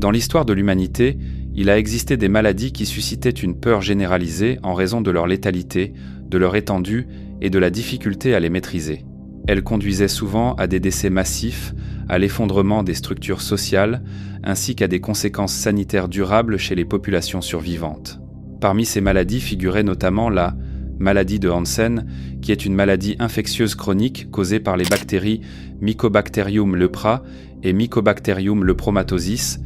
Dans l'histoire de l'humanité, il a existé des maladies qui suscitaient une peur généralisée en raison de leur létalité, de leur étendue et de la difficulté à les maîtriser. Elles conduisaient souvent à des décès massifs, à l'effondrement des structures sociales, ainsi qu'à des conséquences sanitaires durables chez les populations survivantes. Parmi ces maladies figurait notamment la maladie de Hansen, qui est une maladie infectieuse chronique causée par les bactéries Mycobacterium lepra et Mycobacterium lepromatosis,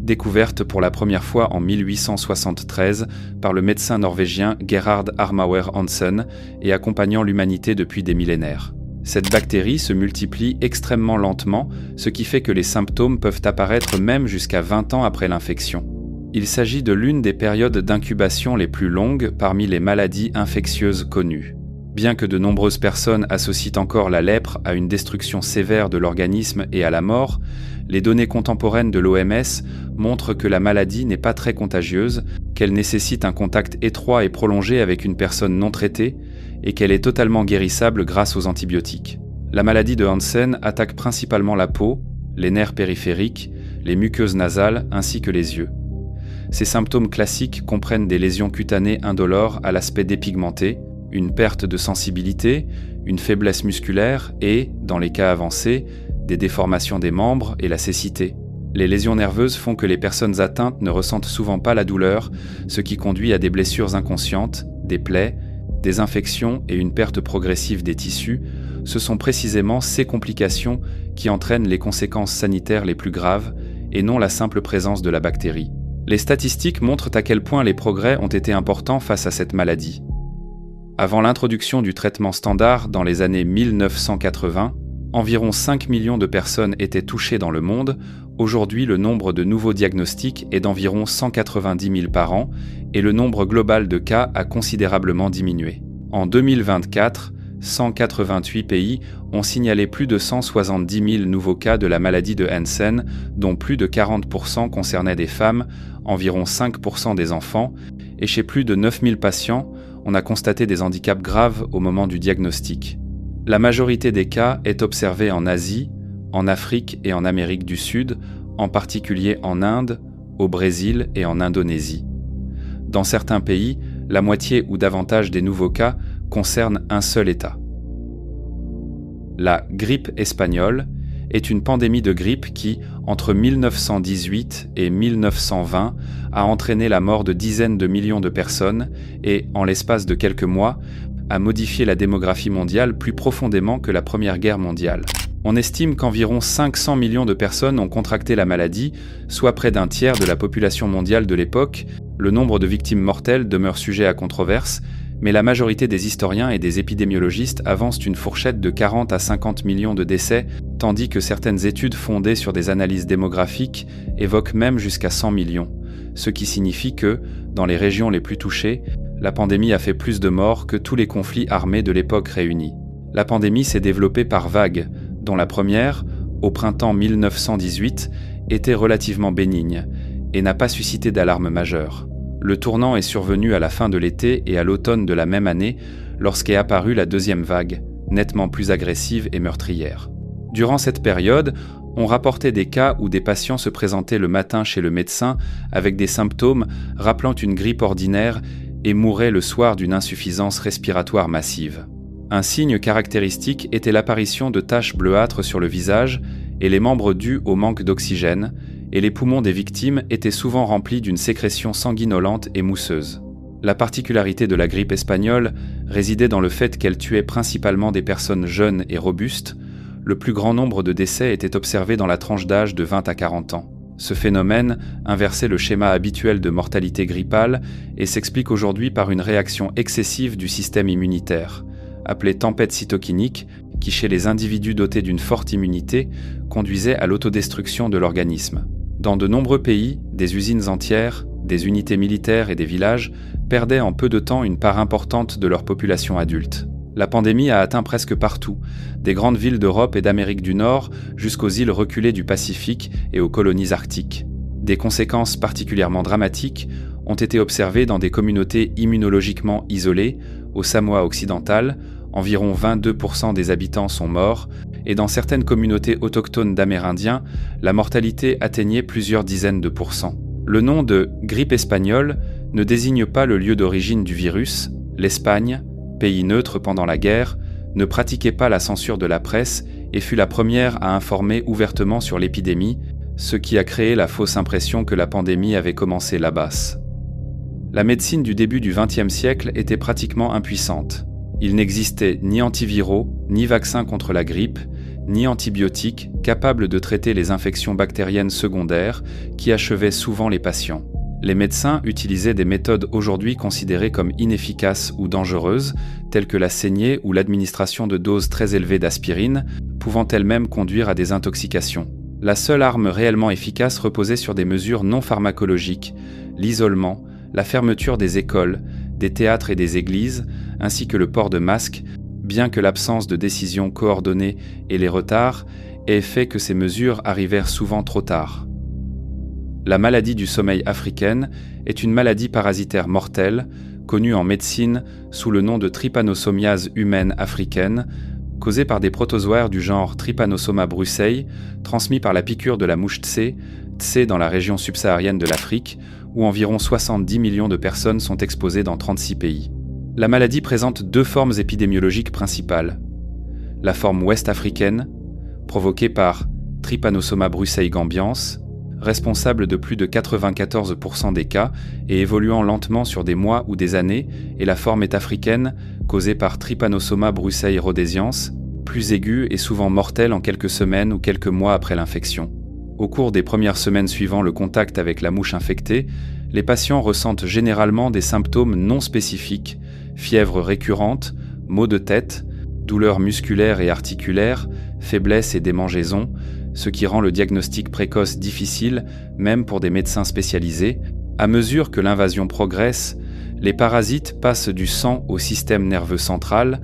découverte pour la première fois en 1873 par le médecin norvégien Gerhard Armauer Hansen et accompagnant l'humanité depuis des millénaires. Cette bactérie se multiplie extrêmement lentement, ce qui fait que les symptômes peuvent apparaître même jusqu'à 20 ans après l'infection. Il s'agit de l'une des périodes d'incubation les plus longues parmi les maladies infectieuses connues. Bien que de nombreuses personnes associent encore la lèpre à une destruction sévère de l'organisme et à la mort, les données contemporaines de l'OMS montrent que la maladie n'est pas très contagieuse, qu'elle nécessite un contact étroit et prolongé avec une personne non traitée, et qu'elle est totalement guérissable grâce aux antibiotiques. La maladie de Hansen attaque principalement la peau, les nerfs périphériques, les muqueuses nasales ainsi que les yeux. Ces symptômes classiques comprennent des lésions cutanées indolores à l'aspect dépigmenté, une perte de sensibilité, une faiblesse musculaire et, dans les cas avancés, des déformations des membres et la cécité. Les lésions nerveuses font que les personnes atteintes ne ressentent souvent pas la douleur, ce qui conduit à des blessures inconscientes, des plaies, des infections et une perte progressive des tissus. Ce sont précisément ces complications qui entraînent les conséquences sanitaires les plus graves et non la simple présence de la bactérie. Les statistiques montrent à quel point les progrès ont été importants face à cette maladie. Avant l'introduction du traitement standard dans les années 1980, environ 5 millions de personnes étaient touchées dans le monde. Aujourd'hui, le nombre de nouveaux diagnostics est d'environ 190 000 par an et le nombre global de cas a considérablement diminué. En 2024, 188 pays ont signalé plus de 170 000 nouveaux cas de la maladie de Hansen, dont plus de 40% concernaient des femmes, environ 5% des enfants, et chez plus de 9 000 patients, on a constaté des handicaps graves au moment du diagnostic. La majorité des cas est observée en Asie, en Afrique et en Amérique du Sud, en particulier en Inde, au Brésil et en Indonésie. Dans certains pays, la moitié ou davantage des nouveaux cas concernent un seul État. La grippe espagnole est une pandémie de grippe qui, entre 1918 et 1920, a entraîné la mort de dizaines de millions de personnes et, en l'espace de quelques mois, a modifié la démographie mondiale plus profondément que la Première Guerre mondiale. On estime qu'environ 500 millions de personnes ont contracté la maladie, soit près d'un tiers de la population mondiale de l'époque. Le nombre de victimes mortelles demeure sujet à controverse, mais la majorité des historiens et des épidémiologistes avancent une fourchette de 40 à 50 millions de décès, tandis que certaines études fondées sur des analyses démographiques évoquent même jusqu'à 100 millions, ce qui signifie que, dans les régions les plus touchées, la pandémie a fait plus de morts que tous les conflits armés de l'époque réunis. La pandémie s'est développée par vagues, dont la première, au printemps 1918, était relativement bénigne et n'a pas suscité d'alarme majeure. Le tournant est survenu à la fin de l'été et à l'automne de la même année, lorsqu'est apparue la deuxième vague, nettement plus agressive et meurtrière. Durant cette période, on rapportait des cas où des patients se présentaient le matin chez le médecin avec des symptômes rappelant une grippe ordinaire et mouraient le soir d'une insuffisance respiratoire massive. Un signe caractéristique était l'apparition de taches bleuâtres sur le visage et les membres dus au manque d'oxygène, et les poumons des victimes étaient souvent remplis d'une sécrétion sanguinolente et mousseuse. La particularité de la grippe espagnole résidait dans le fait qu'elle tuait principalement des personnes jeunes et robustes. Le plus grand nombre de décès était observé dans la tranche d'âge de 20 à 40 ans. Ce phénomène inversait le schéma habituel de mortalité grippale et s'explique aujourd'hui par une réaction excessive du système immunitaire, appelée tempête cytokinique, qui chez les individus dotés d'une forte immunité conduisait à l'autodestruction de l'organisme. Dans de nombreux pays, des usines entières, des unités militaires et des villages perdaient en peu de temps une part importante de leur population adulte. La pandémie a atteint presque partout, des grandes villes d'Europe et d'Amérique du Nord jusqu'aux îles reculées du Pacifique et aux colonies arctiques. Des conséquences particulièrement dramatiques ont été observées dans des communautés immunologiquement isolées, au Samoa occidental, environ 22% des habitants sont morts, et dans certaines communautés autochtones d'Amérindiens, la mortalité atteignait plusieurs dizaines de %. Le nom de « grippe espagnole » ne désigne pas le lieu d'origine du virus. L'Espagne, pays neutre pendant la guerre, ne pratiquait pas la censure de la presse et fut la première à informer ouvertement sur l'épidémie, ce qui a créé la fausse impression que la pandémie avait commencé là-bas. La médecine du début du XXe siècle était pratiquement impuissante. Il n'existait ni antiviraux, ni vaccins contre la grippe, ni antibiotiques capables de traiter les infections bactériennes secondaires qui achevaient souvent les patients. Les médecins utilisaient des méthodes aujourd'hui considérées comme inefficaces ou dangereuses, telles que la saignée ou l'administration de doses très élevées d'aspirine, pouvant elles-mêmes conduire à des intoxications. La seule arme réellement efficace reposait sur des mesures non pharmacologiques, l'isolement, la fermeture des écoles, des théâtres et des églises, ainsi que le port de masques, bien que l'absence de décisions coordonnées et les retards aient fait que ces mesures arrivèrent souvent trop tard. La maladie du sommeil africaine est une maladie parasitaire mortelle, connue en médecine sous le nom de trypanosomiase humaine africaine, causée par des protozoaires du genre Trypanosoma brucei, transmis par la piqûre de la mouche tsé dans la région subsaharienne de l'Afrique, où environ 70 millions de personnes sont exposées dans 36 pays. La maladie présente deux formes épidémiologiques principales. La forme ouest-africaine, provoquée par Trypanosoma brucei gambians, responsable de plus de 94% des cas et évoluant lentement sur des mois ou des années, et la forme est-africaine, causée par Trypanosoma brucei rhodesians, plus aiguë et souvent mortelle en quelques semaines ou quelques mois après l'infection. Au cours des premières semaines suivant le contact avec la mouche infectée, les patients ressentent généralement des symptômes non spécifiques, fièvre récurrente, maux de tête, douleurs musculaires et articulaires, faiblesse et démangeaisons, ce qui rend le diagnostic précoce difficile, même pour des médecins spécialisés. À mesure que l'invasion progresse, les parasites passent du sang au système nerveux central,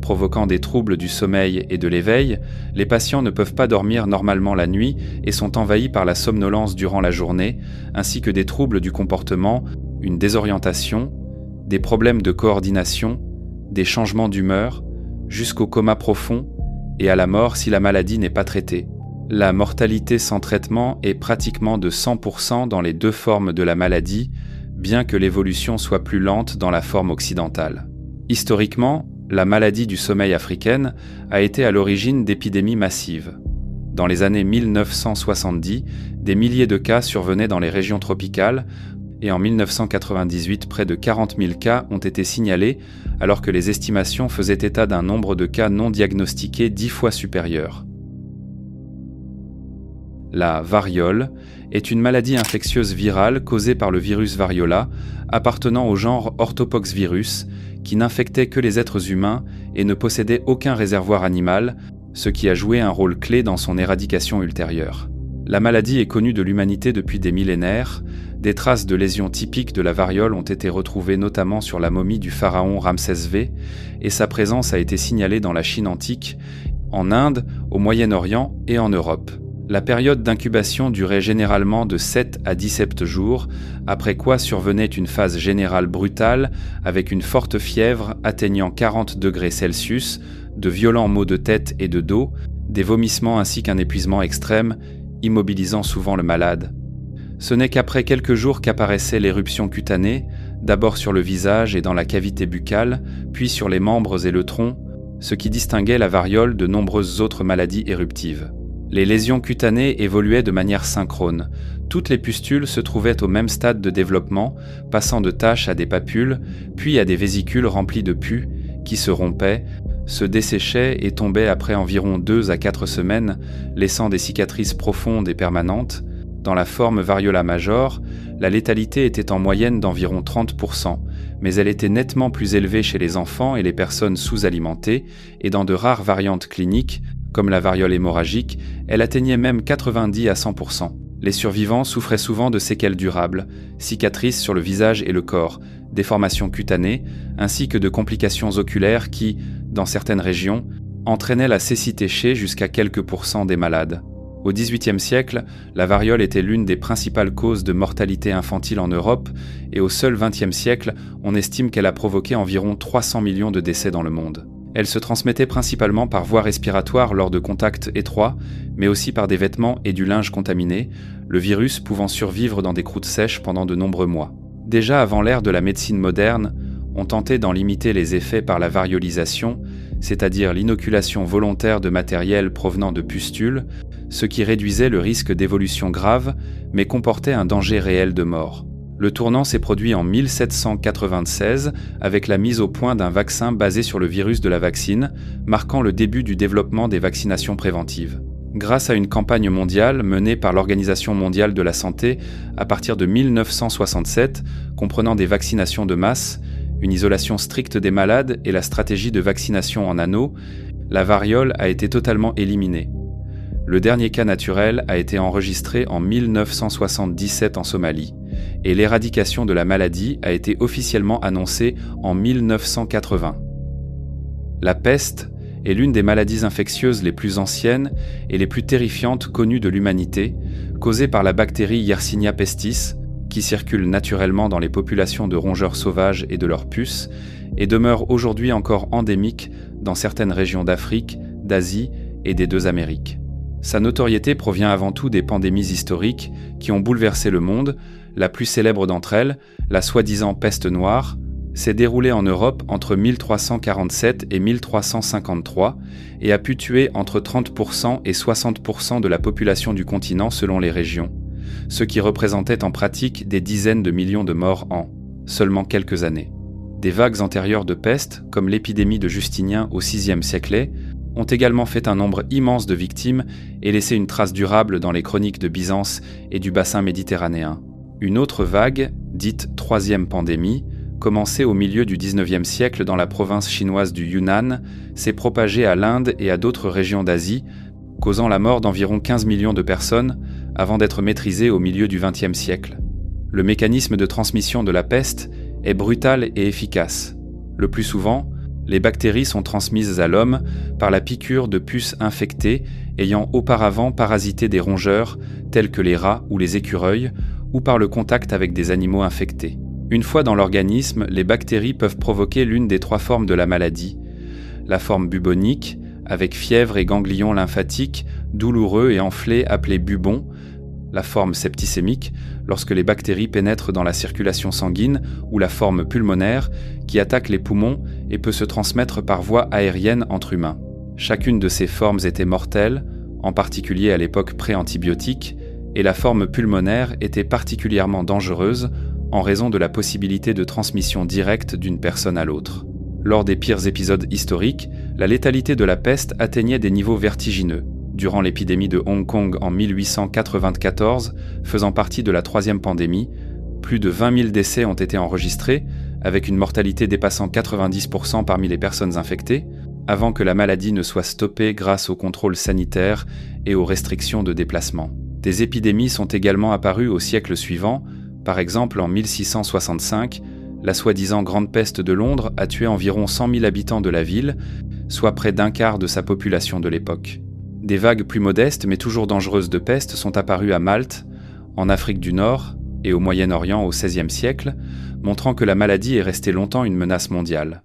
provoquant des troubles du sommeil et de l'éveil. Les patients ne peuvent pas dormir normalement la nuit et sont envahis par la somnolence durant la journée, ainsi que des troubles du comportement, une désorientation, des problèmes de coordination, des changements d'humeur, jusqu'au coma profond et à la mort si la maladie n'est pas traitée. La mortalité sans traitement est pratiquement de 100% dans les deux formes de la maladie, bien que l'évolution soit plus lente dans la forme occidentale. Historiquement, la maladie du sommeil africaine a été à l'origine d'épidémies massives. Dans les années 1970, des milliers de cas survenaient dans les régions tropicales, et en 1998, près de 40 000 cas ont été signalés, alors que les estimations faisaient état d'un nombre de cas non diagnostiqués 10 fois supérieur. La variole est une maladie infectieuse virale causée par le virus Variola, appartenant au genre Orthopoxvirus, qui n'infectait que les êtres humains et ne possédait aucun réservoir animal, ce qui a joué un rôle clé dans son éradication ultérieure. La maladie est connue de l'humanité depuis des millénaires. Des traces de lésions typiques de la variole ont été retrouvées notamment sur la momie du pharaon Ramsès V, et sa présence a été signalée dans la Chine antique, en Inde, au Moyen-Orient et en Europe. La période d'incubation durait généralement de 7 à 17 jours, après quoi survenait une phase générale brutale avec une forte fièvre atteignant 40 degrés Celsius, de violents maux de tête et de dos, des vomissements ainsi qu'un épuisement extrême, immobilisant souvent le malade. Ce n'est qu'après quelques jours qu'apparaissait l'éruption cutanée, d'abord sur le visage et dans la cavité buccale, puis sur les membres et le tronc, ce qui distinguait la variole de nombreuses autres maladies éruptives. Les lésions cutanées évoluaient de manière synchrone. Toutes les pustules se trouvaient au même stade de développement, passant de taches à des papules, puis à des vésicules remplies de pus, qui se rompaient, se desséchaient et tombaient après environ 2 à 4 semaines, laissant des cicatrices profondes et permanentes. Dans la forme variola major, la létalité était en moyenne d'environ 30%, mais elle était nettement plus élevée chez les enfants et les personnes sous-alimentées, et dans de rares variantes cliniques, comme la variole hémorragique, elle atteignait même 90 à 100%. Les survivants souffraient souvent de séquelles durables, cicatrices sur le visage et le corps, déformations cutanées, ainsi que de complications oculaires qui, dans certaines régions, entraînaient la cécité chez jusqu'à quelques pourcents des malades. Au XVIIIe siècle, la variole était l'une des principales causes de mortalité infantile en Europe, et au seul XXe siècle, on estime qu'elle a provoqué environ 300 millions de décès dans le monde. Elle se transmettait principalement par voie respiratoire lors de contacts étroits, mais aussi par des vêtements et du linge contaminés, le virus pouvant survivre dans des croûtes sèches pendant de nombreux mois. Déjà avant l'ère de la médecine moderne, on tentait d'en limiter les effets par la variolisation, c'est-à-dire l'inoculation volontaire de matériel provenant de pustules, ce qui réduisait le risque d'évolution grave, mais comportait un danger réel de mort. Le tournant s'est produit en 1796 avec la mise au point d'un vaccin basé sur le virus de la vaccine, marquant le début du développement des vaccinations préventives. Grâce à une campagne mondiale menée par l'Organisation mondiale de la santé à partir de 1967, comprenant des vaccinations de masse, une isolation stricte des malades et la stratégie de vaccination en anneau, la variole a été totalement éliminée. Le dernier cas naturel a été enregistré en 1977 en Somalie, et l'éradication de la maladie a été officiellement annoncée en 1980. La peste est l'une des maladies infectieuses les plus anciennes et les plus terrifiantes connues de l'humanité, causée par la bactérie Yersinia pestis, qui circule naturellement dans les populations de rongeurs sauvages et de leurs puces, et demeure aujourd'hui encore endémique dans certaines régions d'Afrique, d'Asie et des deux Amériques. Sa notoriété provient avant tout des pandémies historiques qui ont bouleversé le monde. La plus célèbre d'entre elles, la soi-disant peste noire, s'est déroulée en Europe entre 1347 et 1353 et a pu tuer entre 30% et 60% de la population du continent selon les régions, ce qui représentait en pratique des dizaines de millions de morts en seulement quelques années. Des vagues antérieures de peste, comme l'épidémie de Justinien au VIe siècle, ont également fait un nombre immense de victimes et laissé une trace durable dans les chroniques de Byzance et du bassin méditerranéen. Une autre vague, dite troisième pandémie, commencée au milieu du XIXe siècle dans la province chinoise du Yunnan, s'est propagée à l'Inde et à d'autres régions d'Asie, causant la mort d'environ 15 millions de personnes avant d'être maîtrisée au milieu du XXe siècle. Le mécanisme de transmission de la peste est brutal et efficace. Le plus souvent, les bactéries sont transmises à l'homme par la piqûre de puces infectées ayant auparavant parasité des rongeurs tels que les rats ou les écureuils ou par le contact avec des animaux infectés. Une fois dans l'organisme, les bactéries peuvent provoquer l'une des trois formes de la maladie. La forme bubonique, avec fièvre et ganglions lymphatiques douloureux et enflés appelés bubons. La forme septicémique, lorsque les bactéries pénètrent dans la circulation sanguine, ou la forme pulmonaire, qui attaque les poumons et peut se transmettre par voie aérienne entre humains. Chacune de ces formes était mortelle, en particulier à l'époque pré-antibiotique, et la forme pulmonaire était particulièrement dangereuse en raison de la possibilité de transmission directe d'une personne à l'autre. Lors des pires épisodes historiques, la létalité de la peste atteignait des niveaux vertigineux. Durant l'épidémie de Hong Kong en 1894, faisant partie de la troisième pandémie, plus de 20 000 décès ont été enregistrés, avec une mortalité dépassant 90% parmi les personnes infectées, avant que la maladie ne soit stoppée grâce aux contrôles sanitaires et aux restrictions de déplacement. Des épidémies sont également apparues au siècle suivant. Par exemple, en 1665, la soi-disant Grande Peste de Londres a tué environ 100 000 habitants de la ville, soit près d'un quart de sa population de l'époque. Des vagues plus modestes mais toujours dangereuses de peste sont apparues à Malte, en Afrique du Nord et au Moyen-Orient au XVIe siècle, montrant que la maladie est restée longtemps une menace mondiale.